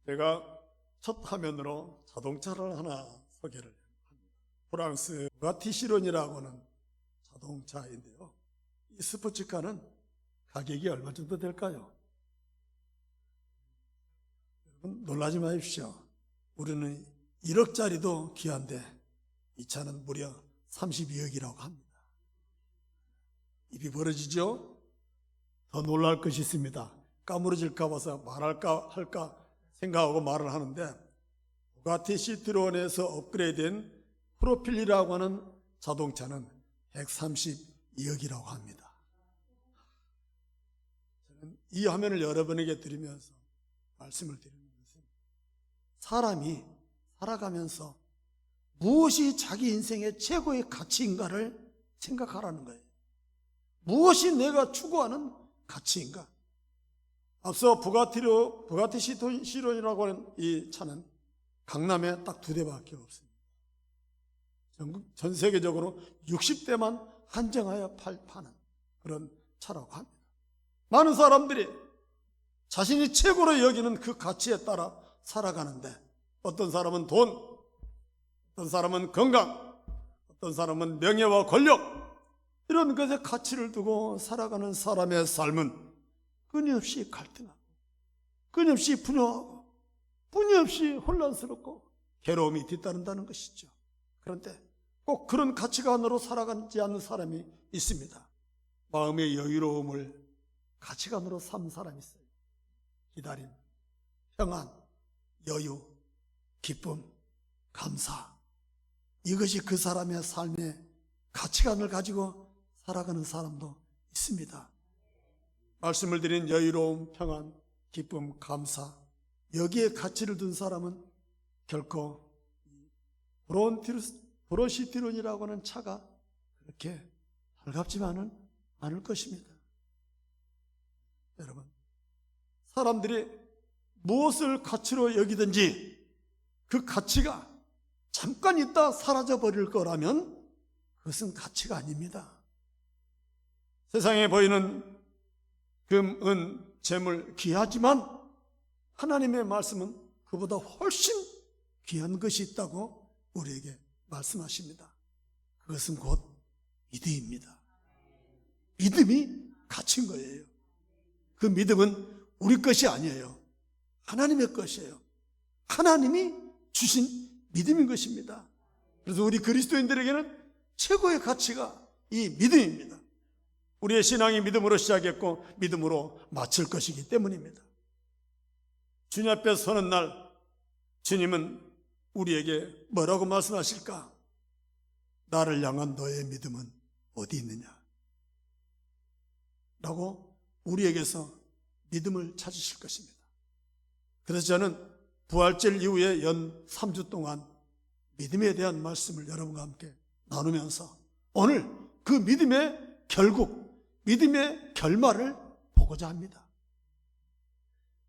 제가 첫 화면으로 자동차를 하나 소개를 합니다. 프랑스 부가티 시론이라고 하는 자동차인데요. 이 스포츠카는 가격이 얼마 정도 될까요? 여러분 놀라지 마십시오. 우리는 1억짜리도 귀한데 이 차는 무려 32억이라고 합니다. 입이 벌어지죠? 더 놀랄 것이 있습니다. 까무러질까 봐서 말할까 할까 생각하고 말을 하는데, 부가티 시트론에서 업그레이드된 프로필리라고 하는 자동차는 132억이라고 합니다. 저는 이 화면을 여러분에게 드리면서 말씀을 드리는 것은, 사람이 살아가면서 무엇이 자기 인생의 최고의 가치인가를 생각하라는 거예요. 무엇이 내가 추구하는 가치인가? 앞서 부가티 시론이라고 하는 이 차는 강남에 딱 2대밖에 없습니다. 전 세계적으로 60대만 한정하여 파는 그런 차라고 합니다. 많은 사람들이 자신이 최고로 여기는 그 가치에 따라 살아가는데, 어떤 사람은 돈, 어떤 사람은 건강, 어떤 사람은 명예와 권력, 이런 것에 가치를 두고 살아가는 사람의 삶은 끊임없이 갈등하고, 끊임없이 분노하고, 끊임없이 혼란스럽고 괴로움이 뒤따른다는 것이죠. 그런데 꼭 그런 가치관으로 살아가지 않는 사람이 있습니다. 마음의 여유로움을 가치관으로 삼은 사람이 있어요. 기다림, 평안, 여유, 기쁨, 감사, 이것이 그 사람의 삶의 가치관을 가지고 살아가는 사람도 있습니다. 말씀을 드린 여유로움, 평안, 기쁨, 감사, 여기에 가치를 둔 사람은 결코 브로시티론이라고 하는 차가 그렇게 달갑지만은 않을 것입니다. 여러분, 사람들이 무엇을 가치로 여기든지 그 가치가 잠깐 있다 사라져 버릴 거라면 그것은 가치가 아닙니다. 세상에 보이는 금, 은, 재물 귀하지만 하나님의 말씀은 그보다 훨씬 귀한 것이 있다고 우리에게 말씀하십니다. 그것은 곧 믿음입니다. 믿음이 가치인 거예요. 그 믿음은 우리 것이 아니에요. 하나님의 것이에요. 하나님이 주신 믿음인 것입니다. 그래서 우리 그리스도인들에게는 최고의 가치가 이 믿음입니다. 우리의 신앙이 믿음으로 시작했고 믿음으로 마칠 것이기 때문입니다. 주님 앞에 서는 날 주님은 우리에게 뭐라고 말씀하실까? 나를 향한 너의 믿음은 어디 있느냐? 라고 우리에게서 믿음을 찾으실 것입니다. 그래서 저는 부활절 이후에 연 3주 동안 믿음에 대한 말씀을 여러분과 함께 나누면서 오늘 그 믿음의 결국, 믿음의 결말을 보고자 합니다.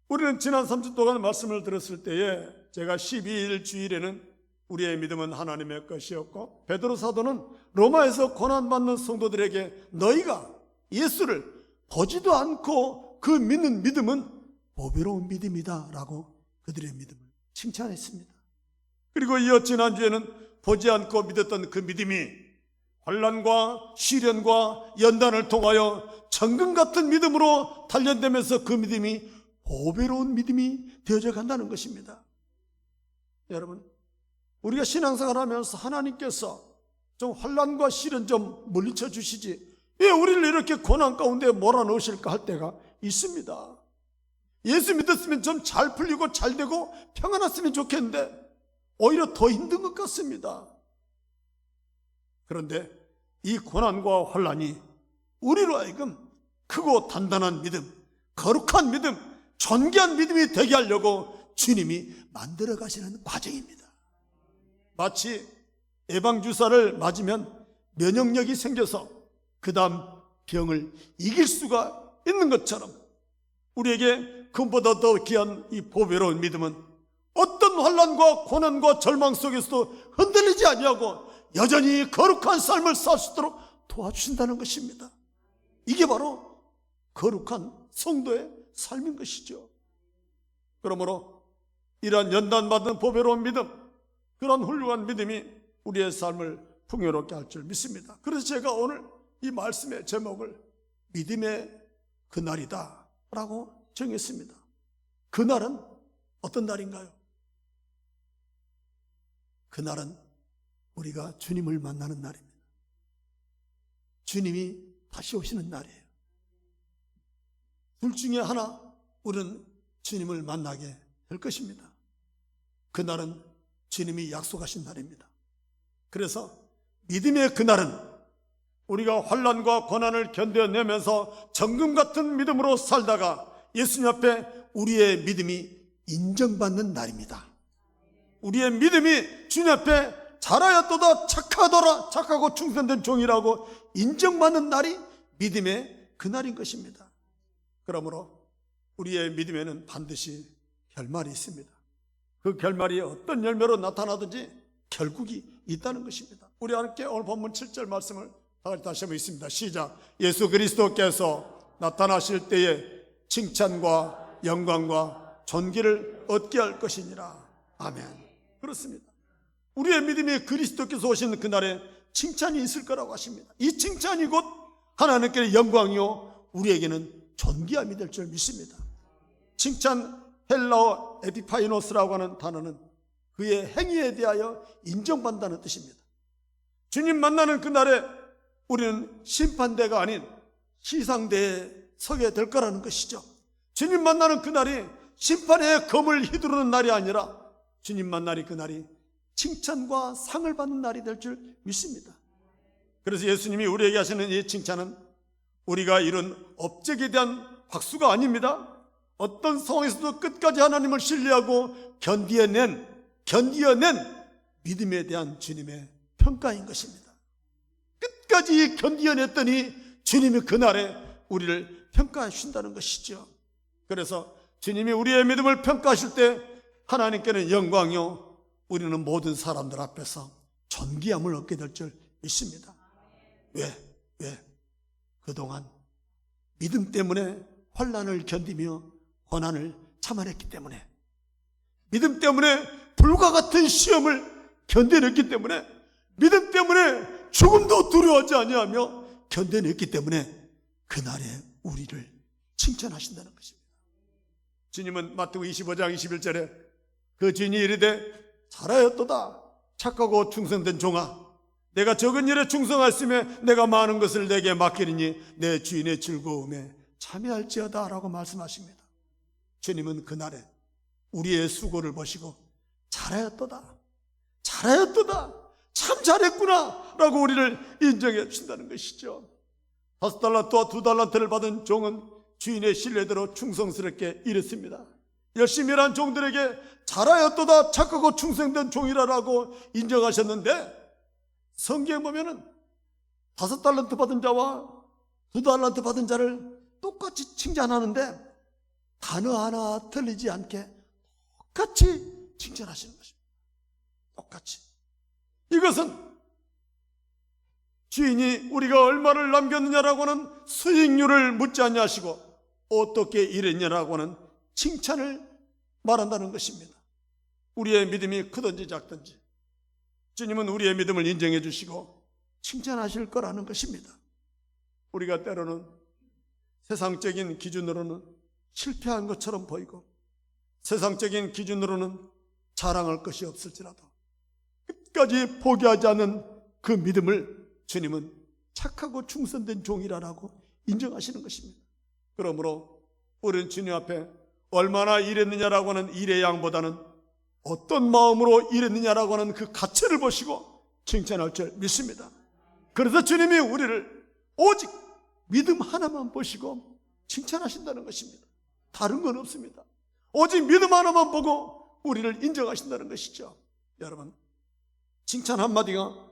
우리는 지난 3주 동안 말씀을 들었을 때에 제가 12일 주일에는 우리의 믿음은 하나님의 것이었고, 베드로 사도는 로마에서 고난받는 성도들에게 너희가 예수를 보지도 않고 그 믿는 믿음은 보배로운 믿음이다 라고 그들의 믿음을 칭찬했습니다. 그리고 이어 지난주에는 보지 않고 믿었던 그 믿음이 환난과 시련과 연단을 통하여 정금 같은 믿음으로 단련되면서 그 믿음이 보배로운 믿음이 되어져 간다는 것입니다. 여러분, 우리가 신앙생활을 하면서 하나님께서 좀 환난과 시련 좀 물리쳐 주시지 왜 우리를 이렇게 고난 가운데 몰아넣으실까 할 때가 있습니다. 예수 믿었으면 좀 잘 풀리고 잘 되고 평안했으면 좋겠는데 오히려 더 힘든 것 같습니다. 그런데 이 고난과 환난이 우리로 하여금 크고 단단한 믿음, 거룩한 믿음, 존귀한 믿음이 되게 하려고 주님이 만들어 가시는 과정입니다. 마치 예방주사를 맞으면 면역력이 생겨서 그 다음 병을 이길 수가 있는 것처럼 우리에게 그보다 더 귀한 이 보배로운 믿음은 어떤 환난과 고난과 절망 속에서도 흔들리지 아니하고 여전히 거룩한 삶을 살 수 있도록 도와주신다는 것입니다. 이게 바로 거룩한 성도의 삶인 것이죠. 그러므로 이러한 연단받은 보배로운 믿음, 그런 훌륭한 믿음이 우리의 삶을 풍요롭게 할 줄 믿습니다. 그래서 제가 오늘 이 말씀의 제목을 믿음의 그날이다 라고 정했습니다. 그날은 어떤 날인가요? 그날은 우리가 주님을 만나는 날입니다. 주님이 다시 오시는 날이에요. 둘 중에 하나, 우리는 주님을 만나게 될 것입니다. 그날은 주님이 약속하신 날입니다. 그래서 믿음의 그날은 우리가 환난과 고난을 견뎌내면서 정금 같은 믿음으로 살다가 예수님 앞에 우리의 믿음이 인정받는 날입니다. 우리의 믿음이 주님 앞에 잘하였도다 착하더라, 착하고 충성된 종이라고 인정받는 날이 믿음의 그날인 것입니다. 그러므로 우리의 믿음에는 반드시 결말이 있습니다. 그 결말이 어떤 열매로 나타나든지 결국이 있다는 것입니다. 우리 함께 오늘 본문 7절 말씀을 다시 한번 있습니다. 시작. 예수 그리스도께서 나타나실 때에 칭찬과 영광과 존귀를 얻게 할 것이니라. 아멘. 그렇습니다. 우리의 믿음이 그리스도께서 오신 그날에 칭찬이 있을 거라고 하십니다. 이 칭찬이 곧 하나님께는 영광이요 우리에게는 존귀함이 될 줄 믿습니다. 칭찬, 헬라어 에피파이노스라고 하는 단어는 그의 행위에 대하여 인정받는다는 뜻입니다. 주님 만나는 그날에 우리는 심판대가 아닌 시상대에 서게 될 거라는 것이죠. 주님 만나는 그날이 심판의 검을 휘두르는 날이 아니라 주님 만나는 그날이 칭찬과 상을 받는 날이 될 줄 믿습니다. 그래서 예수님이 우리에게 하시는 이 칭찬은 우리가 이룬 업적에 대한 박수가 아닙니다. 어떤 상황에서도 끝까지 하나님을 신뢰하고 견디어낸 믿음에 대한 주님의 평가인 것입니다. 끝까지 견디어냈더니 주님이 그날에 우리를 평가해 주신다는 것이죠. 그래서 주님이 우리의 믿음을 평가하실 때 하나님께는 영광이요 우리는 모든 사람들 앞에서 존귀함을 얻게 될 줄 믿습니다. 왜? 그동안 믿음 때문에 환난을 견디며 고난을 참아냈기 때문에, 믿음 때문에 불과 같은 시험을 견뎌냈기 때문에, 믿음 때문에 죽음도 두려워하지 아니하며 견뎌냈기 때문에 그날에 우리를 칭찬하신다는 것입니다. 주님은 마태복음 25장 21절에 그 주인이 이르되 잘하였도다 착하고 충성된 종아, 내가 적은 일에 충성하였으며 내가 많은 것을 내게 맡기리니 내 주인의 즐거움에 참여할지어다 라고 말씀하십니다. 주님은 그날에 우리의 수고를 보시고 잘하였도다 참 잘했구나 라고 우리를 인정해 주신다는 것이죠. 5달란트와 2달란트를 받은 종은 주인의 신뢰대로 충성스럽게 일했습니다. 열심히 일한 종들에게 잘하였도다 착하고 충성된 종이라고 인정하셨는데, 성경에 보면은 5달란트 받은 자와 2달란트 받은 자를 똑같이 칭찬하는데 단어 하나 틀리지 않게 똑같이 칭찬하시는 것입니다. 똑같이. 이것은 주인이 우리가 얼마를 남겼느냐라고 하는 수익률을 묻지 아니하시고 어떻게 일했냐라고 하는 칭찬을 말한다는 것입니다. 우리의 믿음이 크든지 작든지 주님은 우리의 믿음을 인정해 주시고 칭찬하실 거라는 것입니다. 우리가 때로는 세상적인 기준으로는 실패한 것처럼 보이고 세상적인 기준으로는 자랑할 것이 없을지라도 끝까지 포기하지 않는 그 믿음을 주님은 착하고 충성된 종이라고 인정하시는 것입니다. 그러므로 우리는 주님 앞에 얼마나 일했느냐라고 하는 일의 양보다는 어떤 마음으로 일했느냐라고 하는 그 가치를 보시고 칭찬할 줄 믿습니다. 그래서 주님이 우리를 오직 믿음 하나만 보시고 칭찬하신다는 것입니다. 다른 건 없습니다. 오직 믿음 하나만 보고 우리를 인정하신다는 것이죠. 여러분, 칭찬 한마디가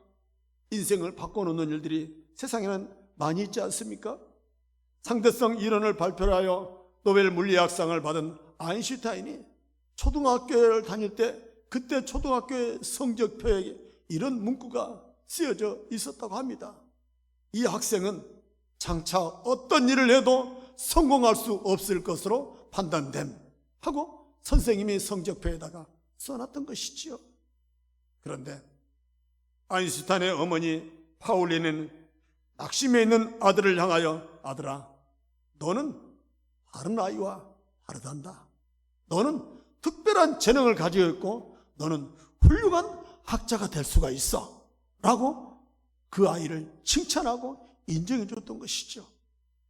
인생을 바꿔놓는 일들이 세상에는 많이 있지 않습니까? 상대성 이론을 발표하여 노벨 물리학상을 받은 아인슈타인이 초등학교를 다닐 때 그때 초등학교의 성적표에 이런 문구가 쓰여져 있었다고 합니다. 이 학생은 장차 어떤 일을 해도 성공할 수 없을 것으로 판단됨 하고 선생님이 성적표에다가 써놨던 것이지요. 그런데 아인슈타인의 어머니 파울리는 낙심해 있는 아들을 향하여, 아들아, 너는 다른 아이와 다르단다. 너는 특별한 재능을 가지고 있고 너는 훌륭한 학자가 될 수가 있어 라고 그 아이를 칭찬하고 인정해 줬던 것이죠.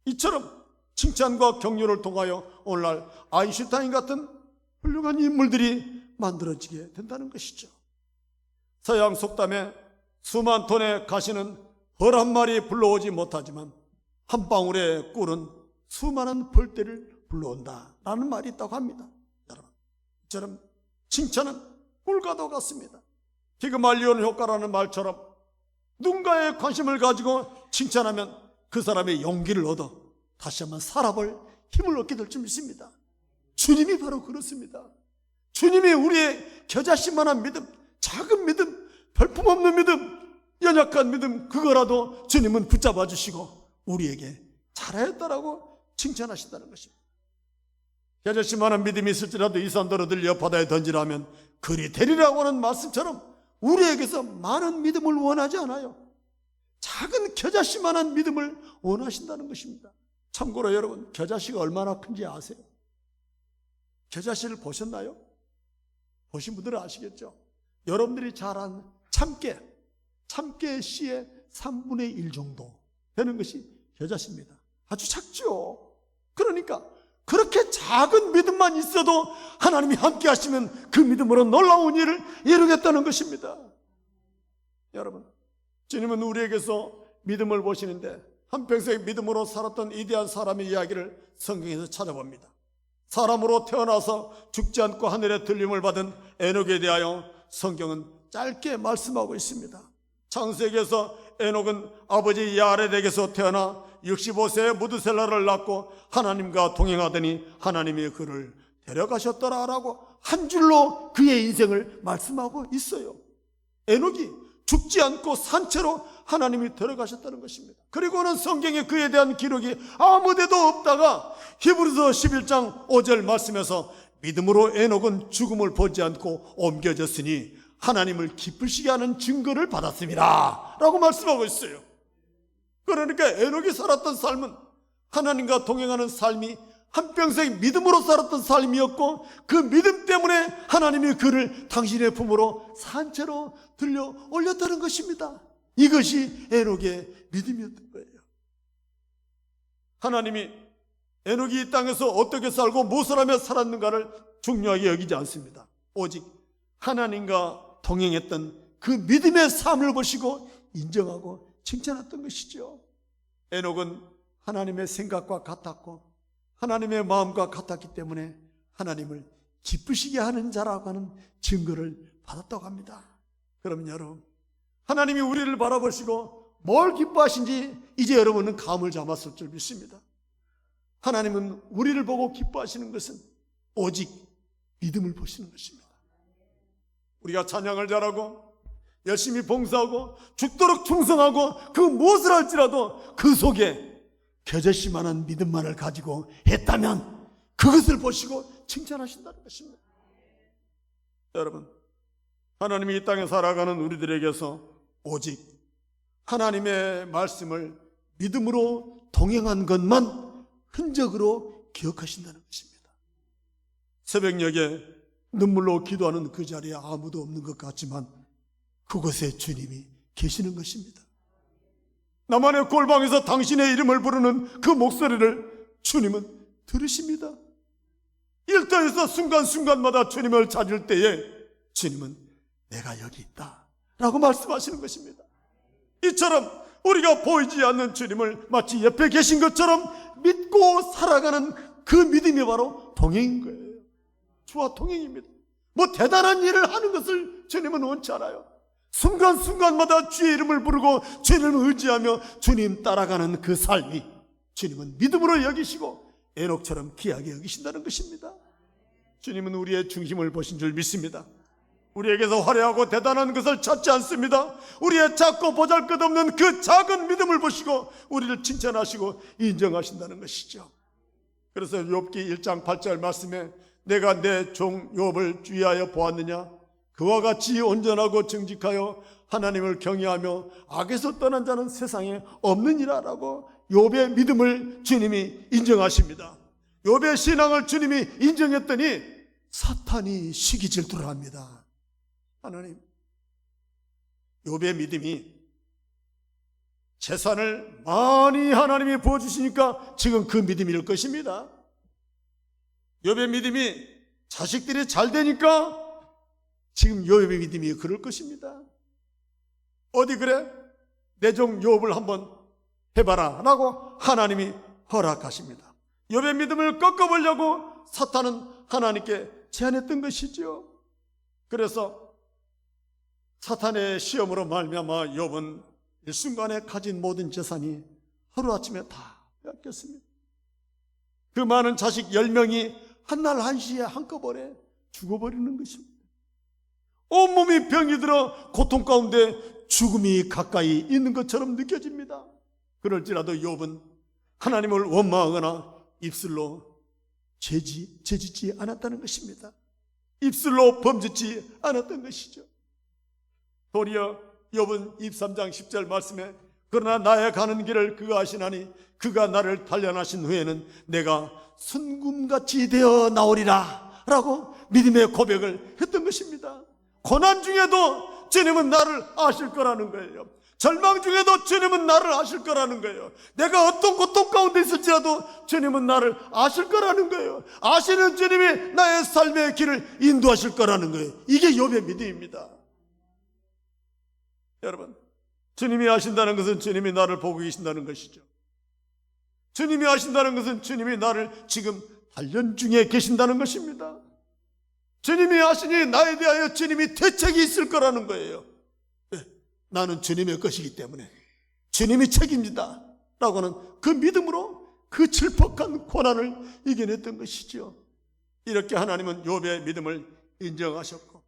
이처럼 칭찬과 격려를 통하여 오늘날 아인슈타인 같은 훌륭한 인물들이 만들어지게 된다는 것이죠. 서양 속담에 수만 톤의 가시는 벌 한 마리 불러오지 못하지만 한 방울의 꿀은 수많은 벌떼를 불러온다 라는 말이 있다고 합니다. 여러분, 이처럼 칭찬은 꿀과도 같습니다. 피그말리온 효과라는 말처럼 누군가의 관심을 가지고 칭찬하면 그 사람의 용기를 얻어 다시 한번 살아볼 힘을 얻게 될 줄 믿습니다. 주님이 바로 그렇습니다. 주님이 우리의 겨자씨만한 믿음, 작은 믿음, 별품없는 믿음, 연약한 믿음, 그거라도 주님은 붙잡아 주시고 우리에게 잘하였다라고 칭찬하신다는 것입니다. 겨자씨만한 믿음이 있을지라도 이 산더러 들려 바다에 던지라면 그리 되리라고 하는 말씀처럼 우리에게서 많은 믿음을 원하지 않아요. 작은 겨자씨만한 믿음을 원하신다는 것입니다. 참고로 여러분, 겨자씨가 얼마나 큰지 아세요? 겨자씨를 보셨나요? 보신 분들은 아시겠죠? 여러분들이 잘 아는 참깨의 씨의 3분의 1 정도 되는 것이 겨자씨입니다. 아주 작죠? 그러니까 그렇게 작은 믿음만 있어도 하나님이 함께 하시면 그 믿음으로 놀라운 일을 이루겠다는 것입니다. 여러분, 주님은 우리에게서 믿음을 보시는데 한평생 믿음으로 살았던 위대한 사람의 이야기를 성경에서 찾아봅니다. 사람으로 태어나서 죽지 않고 하늘의 들림을 받은 에녹에 대하여 성경은 짧게 말씀하고 있습니다. 창세기에서 에녹은 아버지 야레덱에서 태어나 65세에 무드셀라를 낳고 하나님과 동행하더니 하나님이 그를 데려가셨더라라고 한 줄로 그의 인생을 말씀하고 있어요. 에녹이 죽지 않고 산채로 하나님이 데려가셨다는 것입니다. 그리고는 성경에 그에 대한 기록이 아무데도 없다가 히브리서 11장 5절 말씀에서 믿음으로 에녹은 죽음을 보지 않고 옮겨졌으니 하나님을 기쁘시게 하는 증거를 받았습니다 라고 말씀하고 있어요. 그러니까 에녹이 살았던 삶은 하나님과 동행하는 삶이 한평생 믿음으로 살았던 삶이었고 그 믿음 때문에 하나님이 그를 당신의 품으로 산채로 들려 올렸다는 것입니다. 이것이 에녹의 믿음이었던 거예요. 하나님이 에녹이 이 땅에서 어떻게 살고 무엇을 하며 살았는가를 중요하게 여기지 않습니다. 오직 하나님과 동행했던 그 믿음의 삶을 보시고 인정하고 칭찬했던 것이죠. 에녹은 하나님의 생각과 같았고 하나님의 마음과 같았기 때문에 하나님을 기쁘시게 하는 자라고 하는 증거를 받았다고 합니다. 그럼 여러분, 하나님이 우리를 바라보시고 뭘 기뻐하신지 이제 여러분은 감을 잡았을 줄 믿습니다. 하나님은 우리를 보고 기뻐하시는 것은 오직 믿음을 보시는 것입니다. 우리가 찬양을 잘하고 열심히 봉사하고 죽도록 충성하고 그 무엇을 할지라도 그 속에 겨자씨만한 믿음만을 가지고 했다면 그것을 보시고 칭찬하신다는 것입니다. 여러분, 하나님이 이 땅에 살아가는 우리들에게서 오직 하나님의 말씀을 믿음으로 동행한 것만 흔적으로 기억하신다는 것입니다. 새벽녘에 눈물로 기도하는 그 자리에 아무도 없는 것 같지만 그곳에 주님이 계시는 것입니다. 나만의 골방에서 당신의 이름을 부르는 그 목소리를 주님은 들으십니다. 일터에서 순간순간마다 주님을 찾을 때에 주님은 내가 여기 있다 라고 말씀하시는 것입니다. 이처럼 우리가 보이지 않는 주님을 마치 옆에 계신 것처럼 믿고 살아가는 그 믿음이 바로 동행인 거예요. 주와 동행입니다. 뭐 대단한 일을 하는 것을 주님은 원치 않아요. 순간순간마다 주의 이름을 부르고 주님을 의지하며 주님 따라가는 그 삶이 주님은 믿음으로 여기시고 에녹처럼 귀하게 여기신다는 것입니다. 주님은 우리의 중심을 보신 줄 믿습니다. 우리에게서 화려하고 대단한 것을 찾지 않습니다. 우리의 작고 보잘것없는 그 작은 믿음을 보시고 우리를 칭찬하시고 인정하신다는 것이죠. 그래서 욥기 1장 8절 말씀에 내가 내 종 욥을 주의하여 보았느냐? 그와 같이 온전하고 정직하여 하나님을 경외하며 악에서 떠난 자는 세상에 없느니라라고 욥의 믿음을 주님이 인정하십니다. 욥의 신앙을 주님이 인정했더니 사탄이 시기질투를 합니다. 하나님, 욥의 믿음이 재산을 많이 하나님이 부어주시니까 지금 그 믿음일 것입니다. 욥의 믿음이 자식들이 잘 되니까 지금 욥의 믿음이 그럴 것입니다. 어디 그래? 내 종 욥을 한번 해봐라 라고 하나님이 허락하십니다. 욥의 믿음을 꺾어보려고 사탄은 하나님께 제안했던 것이죠. 그래서 사탄의 시험으로 말미암아 욥은 일순간에 가진 모든 재산이 하루아침에 다 뺏겼습니다. 그 많은 자식 10명이 한날 한시에 한꺼번에 죽어버리는 것입니다. 온몸이 병이 들어 고통 가운데 죽음이 가까이 있는 것처럼 느껴집니다. 그럴지라도 욥은 하나님을 원망하거나 입술로 죄짓지 않았다는 것입니다. 입술로 범짓지 않았던 것이죠. 도리어 욥은 23장 10절 말씀에 그러나 나의 가는 길을 그가 아시나니 그가 나를 단련하신 후에는 내가 순금같이 되어 나오리라 라고 믿음의 고백을 했던 것입니다. 고난 중에도 주님은 나를 아실 거라는 거예요. 절망 중에도 주님은 나를 아실 거라는 거예요. 내가 어떤 고통 가운데 있을지라도 주님은 나를 아실 거라는 거예요. 아시는 주님이 나의 삶의 길을 인도하실 거라는 거예요. 이게 욥의 믿음입니다. 여러분, 주님이 아신다는 것은 주님이 나를 보고 계신다는 것이죠. 주님이 아신다는 것은 주님이 나를 지금 단련 중에 계신다는 것입니다. 주님이 아시니 나에 대하여 주님이 대책이 있을 거라는 거예요. 나는 주님의 것이기 때문에 주님이 책임지다 라고는 그 믿음으로 그 질퍽한 고난을 이겨냈던 것이죠. 이렇게 하나님은 욥의 믿음을 인정하셨고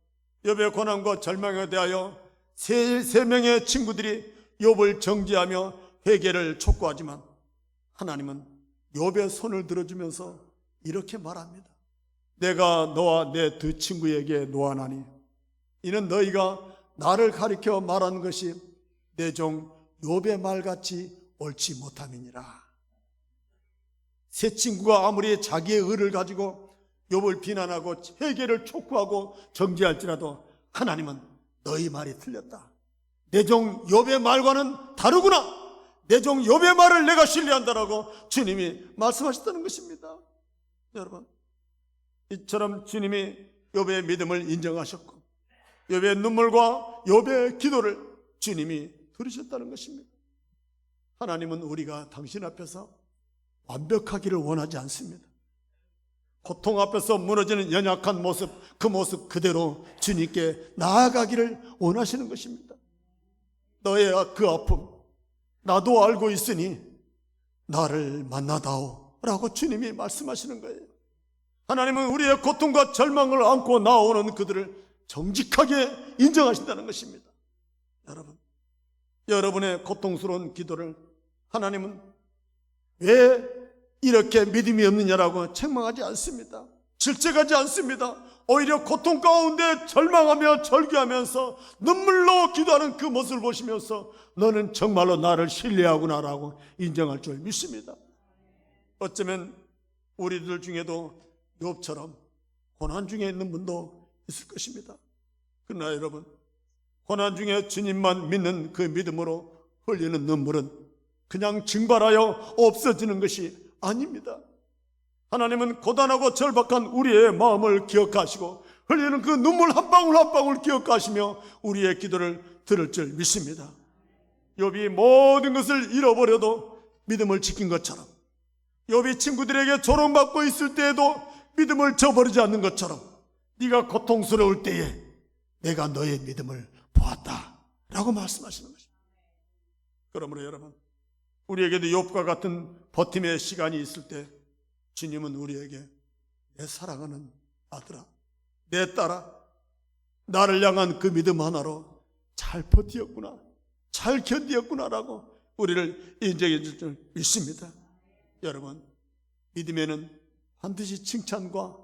욥의 고난과 절망에 대하여 세 명의 친구들이 욥을 정죄하며 회개를 촉구하지만 하나님은 욥의 손을 들어주면서 이렇게 말합니다. 내가 너와 내 두 친구에게 노하나니 이는 너희가 나를 가리켜 말한 것이 내 종 욥의 말같이 옳지 못함이니라. 세 친구가 아무리 자기의 의를 가지고 욥을 비난하고 회개를 촉구하고 정죄할지라도 하나님은 너희 말이 틀렸다. 내 종 욥의 말과는 다르구나. 내 종 욥의 말을 내가 신뢰한다라고 주님이 말씀하셨다는 것입니다. 여러분, 이처럼 주님이 욥의 믿음을 인정하셨고 욥의 눈물과 욥의 기도를 주님이 들으셨다는 것입니다. 하나님은 우리가 당신 앞에서 완벽하기를 원하지 않습니다. 고통 앞에서 무너지는 연약한 모습, 그 모습 그대로 주님께 나아가기를 원하시는 것입니다. 너의 그 아픔 나도 알고 있으니 나를 만나다오 라고 주님이 말씀하시는 거예요. 하나님은 우리의 고통과 절망을 안고 나오는 그들을 정직하게 인정하신다는 것입니다. 여러분의 고통스러운 기도를 하나님은 왜 이렇게 믿음이 없느냐라고 책망하지 않습니다. 질책하지 않습니다. 오히려 고통 가운데 절망하며 절규하면서 눈물로 기도하는 그 모습을 보시면서 너는 정말로 나를 신뢰하구나라고 인정할 줄 믿습니다. 어쩌면 우리들 중에도 욥처럼 고난 중에 있는 분도 있을 것입니다. 그러나 여러분, 고난 중에 주님만 믿는 그 믿음으로 흘리는 눈물은 그냥 증발하여 없어지는 것이 아닙니다. 하나님은 고단하고 절박한 우리의 마음을 기억하시고 흘리는 그 눈물 한 방울 한 방울 기억하시며 우리의 기도를 들을 줄 믿습니다. 욥이 모든 것을 잃어버려도 믿음을 지킨 것처럼, 욥이 친구들에게 조롱받고 있을 때에도 믿음을 저버리지 않는 것처럼, 네가 고통스러울 때에 내가 너의 믿음을 보았다 라고 말씀하시는 것입니다. 그러므로 여러분, 우리에게도 욥과 같은 버팀의 시간이 있을 때 주님은 우리에게 내 사랑하는 아들아, 내 딸아, 나를 향한 그 믿음 하나로 잘 버티었구나, 잘 견디었구나라고 우리를 인정해 줄 줄 믿습니다. 여러분, 믿음에는 반드시 칭찬과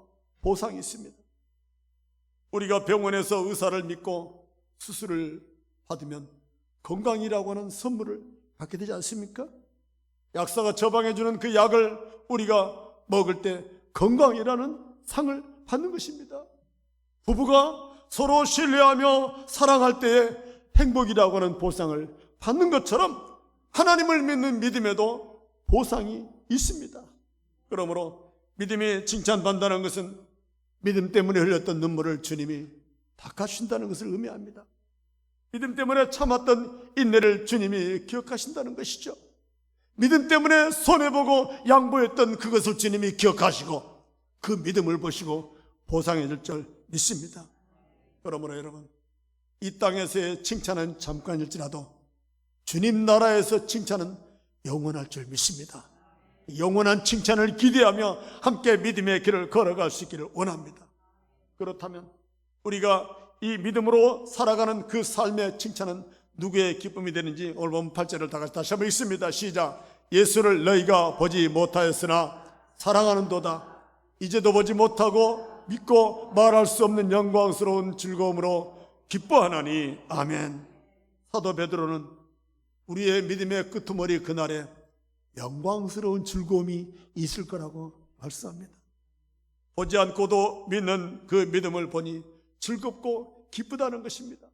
보상이 있습니다. 우리가 병원에서 의사를 믿고 수술을 받으면 건강이라고 하는 선물을 받게 되지 않습니까? 약사가 처방해주는 그 약을 우리가 먹을 때 건강이라는 상을 받는 것입니다. 부부가 서로 신뢰하며 사랑할 때에 행복이라고 하는 보상을 받는 것처럼 하나님을 믿는 믿음에도 보상이 있습니다. 그러므로 믿음이 칭찬받는다는 것은 믿음 때문에 흘렸던 눈물을 주님이 닦아주신다는 것을 의미합니다. 믿음 때문에 참았던 인내를 주님이 기억하신다는 것이죠. 믿음 때문에 손해보고 양보했던 그것을 주님이 기억하시고 그 믿음을 보시고 보상해 줄 줄 믿습니다. 그러므로 여러분, 이 땅에서의 칭찬은 잠깐일지라도 주님 나라에서 칭찬은 영원할 줄 믿습니다. 영원한 칭찬을 기대하며 함께 믿음의 길을 걸어갈 수 있기를 원합니다. 그렇다면 우리가 이 믿음으로 살아가는 그 삶의 칭찬은 누구의 기쁨이 되는지 오늘 본 8절을 다시 한번 읽습니다. 시작. 예수를 너희가 보지 못하였으나 사랑하는도다. 이제도 보지 못하고 믿고 말할 수 없는 영광스러운 즐거움으로 기뻐하나니. 아멘. 사도 베드로는 우리의 믿음의 끄트머리 그날에 영광스러운 즐거움이 있을 거라고 말씀합니다. 보지 않고도 믿는 그 믿음을 보니 즐겁고 기쁘다는 것입니다.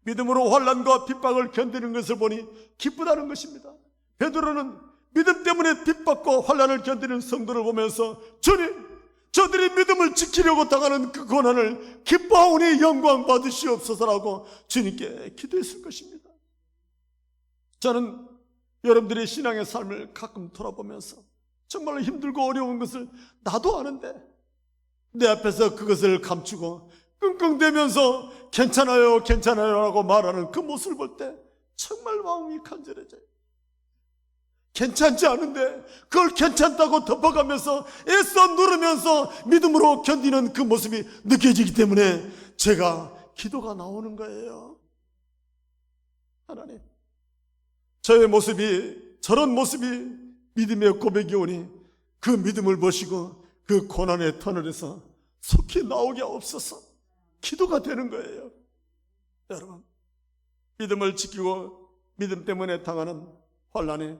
믿음으로 환난과 핍박을 견디는 것을 보니 기쁘다는 것입니다. 베드로는 믿음 때문에 핍박과 환난을 견디는 성도를 보면서 주님, 저들이 믿음을 지키려고 당하는 그 고난을 기뻐하오니 영광 받으시옵소서라고 주님께 기도했을 것입니다. 저는 여러분들의 신앙의 삶을 가끔 돌아보면서 정말 힘들고 어려운 것을 나도 아는데 내 앞에서 그것을 감추고 끙끙대면서 괜찮아요 괜찮아요 라고 말하는 그 모습을 볼 때 정말 마음이 간절해져요. 괜찮지 않은데 그걸 괜찮다고 덮어가면서 애써 누르면서 믿음으로 견디는 그 모습이 느껴지기 때문에 제가 기도가 나오는 거예요. 하나님, 저의 모습이, 저런 모습이 믿음의 고백이 오니 그 믿음을 보시고 그 고난의 터널에서 속히 나오게 없어서 기도가 되는 거예요. 여러분, 믿음을 지키고 믿음 때문에 당하는 환난에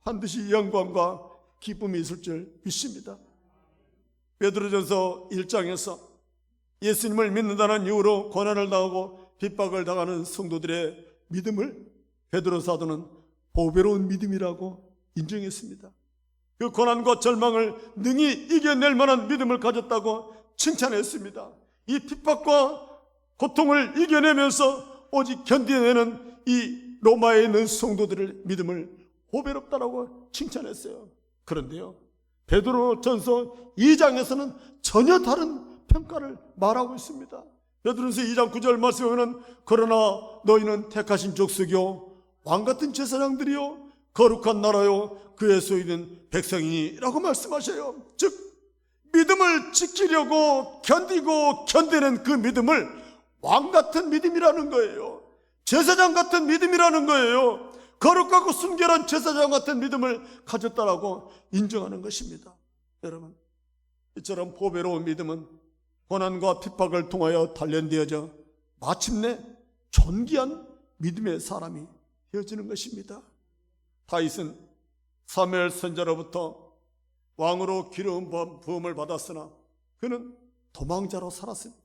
반드시 영광과 기쁨이 있을 줄 믿습니다. 베드로전서 1장에서 예수님을 믿는다는 이유로 고난을 당하고 핍박을 당하는 성도들의 믿음을 베드로 사도는 보배로운 믿음이라고 인정했습니다. 그 고난과 절망을 능히 이겨낼 만한 믿음을 가졌다고 칭찬했습니다. 이 핍박과 고통을 이겨내면서 오직 견뎌내는 이 로마에 있는 성도들의 믿음을 보배롭다라고 칭찬했어요. 그런데요, 베드로전서 2장에서는 전혀 다른 평가를 말하고 있습니다. 베드로전서 2장 9절 말씀에 보면 그러나 너희는 택하신 족속이요 왕같은 제사장들이요 거룩한 나라요 그의 소유된 백성이라고 말씀하셔요. 즉 믿음을 지키려고 견디고 견디는 그 믿음을 왕같은 믿음이라는 거예요. 제사장 같은 믿음이라는 거예요. 거룩하고 순결한 제사장 같은 믿음을 가졌다라고 인정하는 것입니다. 여러분, 이처럼 보배로운 믿음은 고난과 핍박을 통하여 단련되어져 마침내 존귀한 믿음의 사람이 되어지는 것입니다. 다윗은 사무엘 선지자로부터 왕으로 기름 부음을 받았으나 그는 도망자로 살았습니다.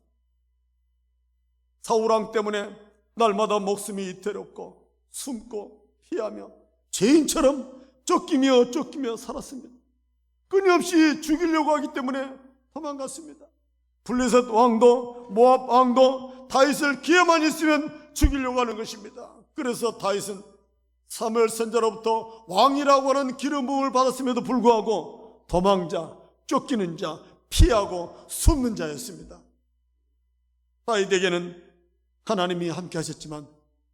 사울왕 때문에 날마다 목숨이 위태롭고 숨고 피하며 죄인처럼 쫓기며 살았습니다. 끊임없이 죽이려고 하기 때문에 도망갔습니다. 블레셋 왕도 모압 왕도 다윗을 기회만 있으면 죽이려고 하는 것입니다. 그래서 다윗은 사무엘 선지자로부터 왕이라고 하는 기름 부음을 받았음에도 불구하고 도망자, 쫓기는 자, 피하고 숨는 자였습니다. 다윗에게는 하나님이 함께 하셨지만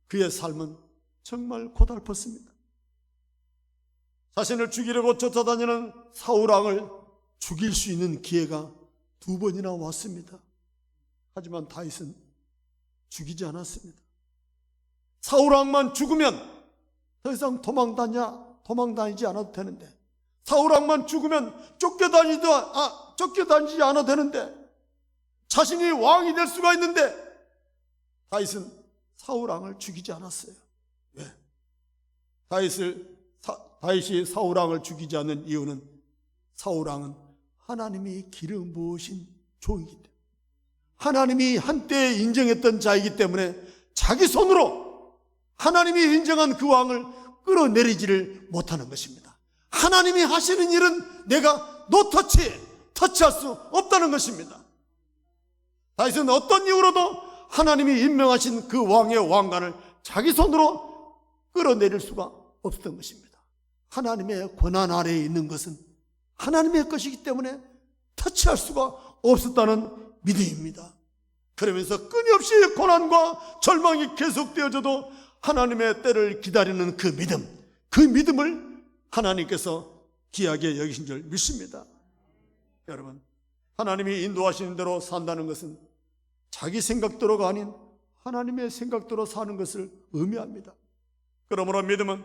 그의 삶은 정말 고달팠습니다. 자신을 죽이려고 쫓아다니는 사울왕을 죽일 수 있는 기회가 2번이나 왔습니다. 하지만 다윗은 죽이지 않았습니다. 사울왕만 죽으면 더 이상 도망다니지 않아도 되는데, 사울왕만 죽으면 쫓겨다니지 않아도 되는데 자신이 왕이 될 수가 있는데 다윗은 사울 왕을 죽이지 않았어요. 왜? 다윗이 사울 왕을 죽이지 않는 이유는 사울 왕은 하나님이 기름 부으신 종이기 때문에, 하나님이 한때 인정했던 자이기 때문에 자기 손으로 하나님이 인정한 그 왕을 끌어내리지를 못하는 것입니다. 하나님이 하시는 일은 내가 터치할 수 없다는 것입니다. 다윗은 어떤 이유로도 하나님이 임명하신 그 왕의 왕관을 자기 손으로 끌어내릴 수가 없었던 것입니다. 하나님의 권한 아래에 있는 것은 하나님의 것이기 때문에 터치할 수가 없었다는 믿음입니다. 그러면서 끊임없이 고난과 절망이 계속되어져도 하나님의 때를 기다리는 그 믿음을 하나님께서 귀하게 여기신 줄 믿습니다. 여러분, 하나님이 인도하시는 대로 산다는 것은 자기 생각대로가 아닌 하나님의 생각대로 사는 것을 의미합니다. 그러므로 믿음은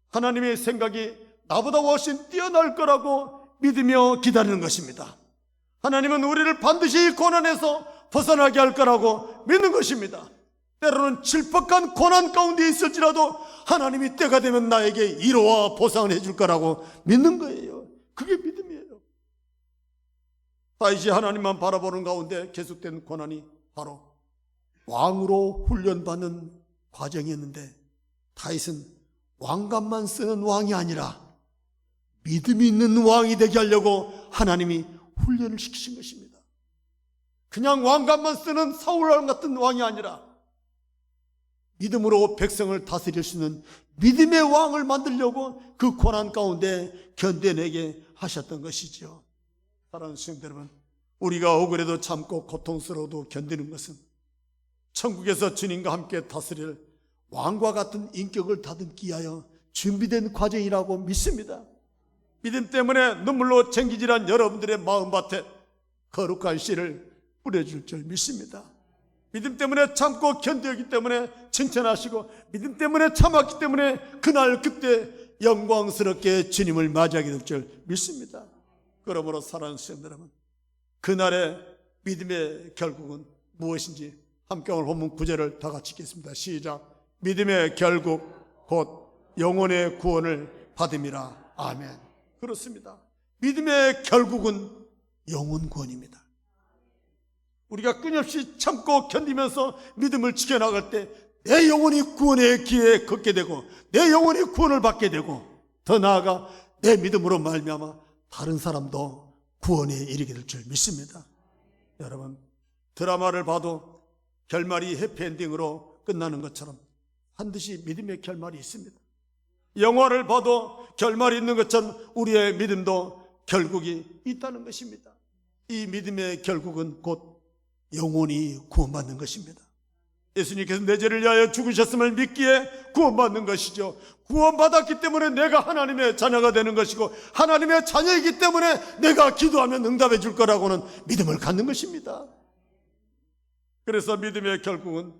하나님의 생각이 나보다 훨씬 뛰어날 거라고 믿으며 기다리는 것입니다. 하나님은 우리를 반드시 고난에서 벗어나게 할 거라고 믿는 것입니다. 때로는 질퍽한 고난 가운데 있을지라도 하나님이 때가 되면 나에게 위로와 보상을 해줄 거라고 믿는 거예요. 그게 믿음이에요. 다윗이 하나님만 바라보는 가운데 계속된 고난이 바로 왕으로 훈련받는 과정이었는데, 다윗은 왕관만 쓰는 왕이 아니라 믿음이 있는 왕이 되게 하려고 하나님이 훈련을 시키신 것입니다. 그냥 왕관만 쓰는 사울왕 같은 왕이 아니라 믿음으로 백성을 다스릴 수 있는 믿음의 왕을 만들려고 그 고난 가운데 견뎌내게 하셨던 것이죠. 사랑하는 시청자 여러분, 우리가 억울해도 참고 고통스러워도 견디는 것은 천국에서 주님과 함께 다스릴 왕과 같은 인격을 다듬기 위하여 준비된 과정이라고 믿습니다. 믿음 때문에 눈물로 쟁기질한 여러분들의 마음밭에 거룩한 씨를 뿌려줄 줄 믿습니다. 믿음 때문에 참고 견디었기 때문에 칭찬하시고, 믿음 때문에 참았기 때문에 그날 그때 영광스럽게 주님을 맞이하게 될 줄 믿습니다. 그러므로 사랑하는 시청자 여러분, 그날의 믿음의 결국은 무엇인지 함께 오늘 본문 9절을 다 같이 읽겠습니다. 시작. 믿음의 결국 곧 영혼의 구원을 받음이라. 아멘. 그렇습니다. 믿음의 결국은 영혼 구원입니다. 우리가 끊임없이 참고 견디면서 믿음을 지켜나갈 때 내 영혼이 구원의 길에 걷게 되고, 내 영혼이 구원을 받게 되고, 더 나아가 내 믿음으로 말미암아 다른 사람도 구원에 이르게 될 줄 믿습니다. 여러분, 드라마를 봐도 결말이 해피엔딩으로 끝나는 것처럼 반드시 믿음의 결말이 있습니다. 영화를 봐도 결말이 있는 것처럼 우리의 믿음도 결국이 있다는 것입니다. 이 믿음의 결국은 곧 영혼이 구원받는 것입니다. 예수님께서 내 죄를 위하여 죽으셨음을 믿기에 구원받는 것이죠. 구원받았기 때문에 내가 하나님의 자녀가 되는 것이고, 하나님의 자녀이기 때문에 내가 기도하면 응답해 줄 거라고는 믿음을 갖는 것입니다. 그래서 믿음의 결국은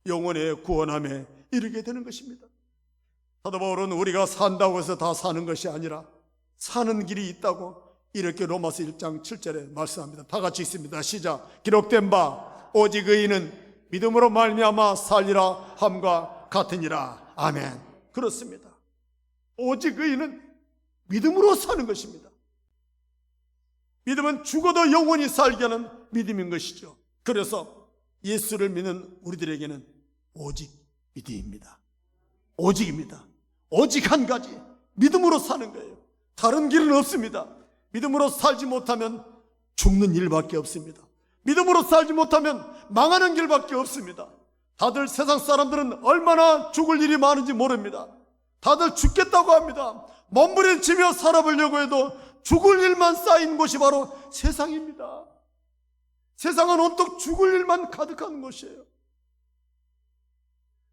영혼의 구원함에 이르게 되는 것입니다. 사도 바울은 우리가 산다고 해서 다 사는 것이 아니라 사는 길이 있다고 이렇게 로마서 1장 7절에 말씀합니다. 다 같이 읽습니다. 시작. 기록된 바 오직 의인은 믿음으로 말미암아 살리라 함과 같으니라. 아멘. 그렇습니다. 오직 의인은 믿음으로 사는 것입니다. 믿음은 죽어도 영원히 살게 하는 믿음인 것이죠. 그래서 예수를 믿는 우리들에게는 오직 믿음입니다. 오직입니다. 오직 한 가지, 믿음으로 사는 거예요. 다른 길은 없습니다. 믿음으로 살지 못하면 죽는 일밖에 없습니다. 믿음으로 살지 못하면 망하는 길밖에 없습니다. 다들 세상 사람들은 얼마나 죽을 일이 많은지 모릅니다. 다들 죽겠다고 합니다. 몸부림치며 살아보려고 해도 죽을 일만 쌓인 곳이 바로 세상입니다. 세상은 온통 죽을 일만 가득한 곳이에요.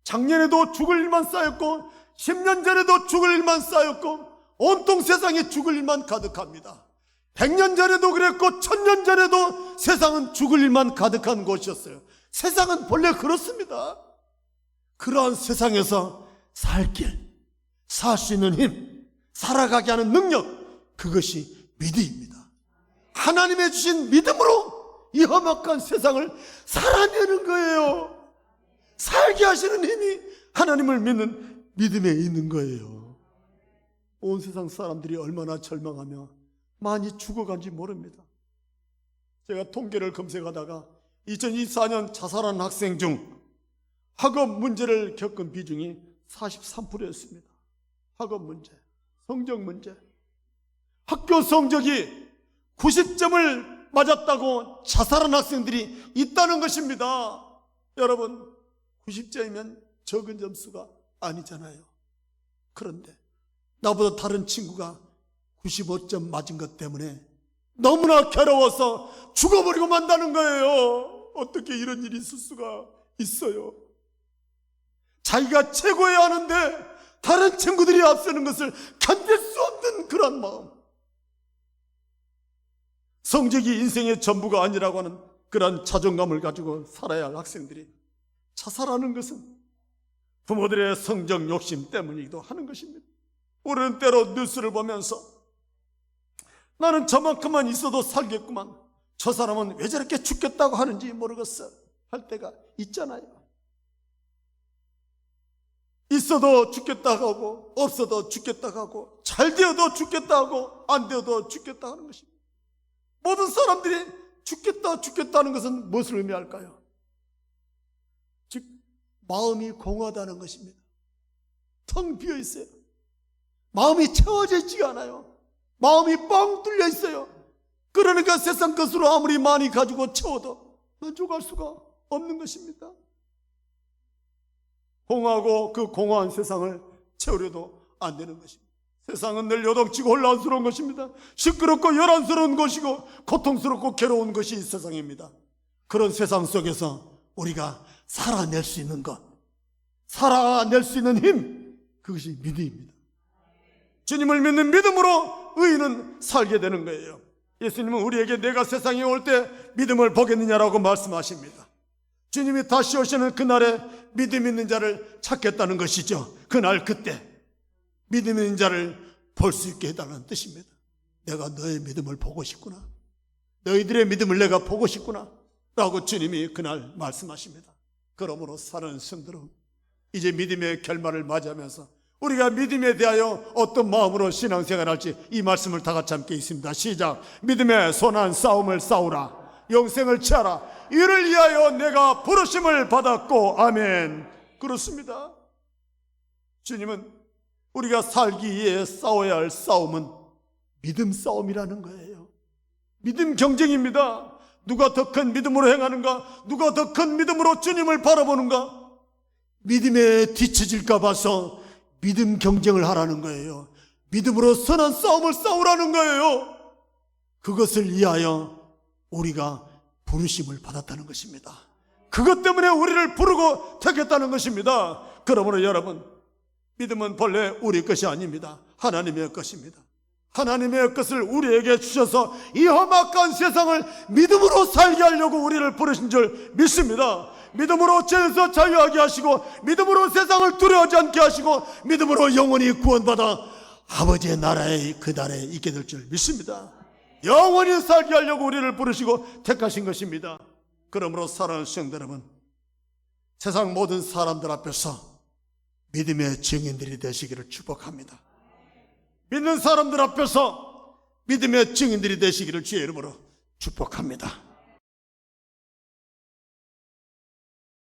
작년에도 죽을 일만 쌓였고 10년 전에도 죽을 일만 쌓였고 온통 세상에 죽을 일만 가득합니다. 100년 전에도 그랬고 1000년 전에도 세상은 죽을 일만 가득한 곳이었어요. 세상은 본래 그렇습니다. 그러한 세상에서 살 길, 살 수 있는 힘, 살아가게 하는 능력, 그것이 믿음입니다. 하나님의 주신 믿음으로 이 험악한 세상을 살아내는 거예요. 살게 하시는 힘이 하나님을 믿는 믿음에 있는 거예요. 온 세상 사람들이 얼마나 절망하며 많이 죽어간지 모릅니다. 제가 통계를 검색하다가 2024년 자살한 학생 중 학업 문제를 겪은 비중이 43%였습니다. 학업 문제, 성적 문제. 학교 성적이 90점을 맞았다고 자살한 학생들이 있다는 것입니다. 여러분, 90점이면 적은 점수가 아니잖아요. 그런데 나보다 다른 친구가 95점 맞은 것 때문에 너무나 괴로워서 죽어버리고 만다는 거예요. 어떻게 이런 일이 있을 수가 있어요? 자기가 최고여야 하는데 다른 친구들이 앞서는 것을 견딜 수 없는 그런 마음. 성적이 인생의 전부가 아니라고 하는 그런 자존감을 가지고 살아야 할 학생들이 자살하는 것은 부모들의 성적 욕심 때문이기도 하는 것입니다. 우리는 때로 뉴스를 보면서 나는 저만큼만 있어도 살겠구만, 저 사람은 왜 저렇게 죽겠다고 하는지 모르겠어 할 때가 있잖아요. 있어도 죽겠다고 하고 없어도 죽겠다고 하고 잘 되어도 죽겠다고 하고 안 되어도 죽겠다 하는 것입니다. 모든 사람들이 죽겠다는 것은 무엇을 의미할까요? 즉 마음이 공허하다는 것입니다. 텅 비어 있어요. 마음이 채워져 있지가 않아요. 마음이 뻥 뚫려 있어요. 그러니까 세상 것으로 아무리 많이 가지고 채워도 만족할 수가 없는 것입니다. 공허하고 그 공허한 세상을 채우려도 안 되는 것입니다. 세상은 늘 요동치고 혼란스러운 것입니다. 시끄럽고 요란스러운 것이고 고통스럽고 괴로운 것이 세상입니다. 그런 세상 속에서 우리가 살아낼 수 있는 것, 살아낼 수 있는 힘, 그것이 믿음입니다. 주님을 믿는 믿음으로 의인은 살게 되는 거예요. 예수님은 우리에게 내가 세상에 올 때 믿음을 보겠느냐라고 말씀하십니다. 주님이 다시 오시는 그날에 믿음 있는 자를 찾겠다는 것이죠. 그날 그때 믿음 있는 자를 볼 수 있게 해달라는 뜻입니다. 내가 너의 믿음을 보고 싶구나, 너희들의 믿음을 내가 보고 싶구나 라고 주님이 그날 말씀하십니다. 그러므로 사랑하는 성도들, 이제 믿음의 결말을 맞이하면서 우리가 믿음에 대하여 어떤 마음으로 신앙생활할지 이 말씀을 다 같이 함께 있습니다. 시작. 믿음의 선한 싸움을 싸우라, 영생을 취하라, 이를 위하여 내가 부르심을 받았고. 아멘. 그렇습니다. 주님은 우리가 살기 위해 싸워야 할 싸움은 믿음 싸움이라는 거예요. 믿음 경쟁입니다. 누가 더 큰 믿음으로 행하는가, 누가 더 큰 믿음으로 주님을 바라보는가, 믿음에 뒤처질까 봐서 믿음 경쟁을 하라는 거예요. 믿음으로 선한 싸움을 싸우라는 거예요. 그것을 위하여 우리가 부르심을 받았다는 것입니다. 그것 때문에 우리를 부르고 택했다는 것입니다. 그러므로 여러분, 믿음은 본래 우리 것이 아닙니다. 하나님의 것입니다. 하나님의 것을 우리에게 주셔서 이 험악한 세상을 믿음으로 살게 하려고 우리를 부르신 줄 믿습니다. 믿음으로 죄에서 자유하게 하시고, 믿음으로 세상을 두려워하지 않게 하시고, 믿음으로 영원히 구원받아 아버지의 나라에 그 날에 있게 될 줄 믿습니다. 영원히 살게 하려고 우리를 부르시고 택하신 것입니다. 그러므로 사랑하는 성도 여러분, 세상 모든 사람들 앞에서 믿음의 증인들이 되시기를 축복합니다. 믿는 사람들 앞에서 믿음의 증인들이 되시기를 주의 이름으로 축복합니다.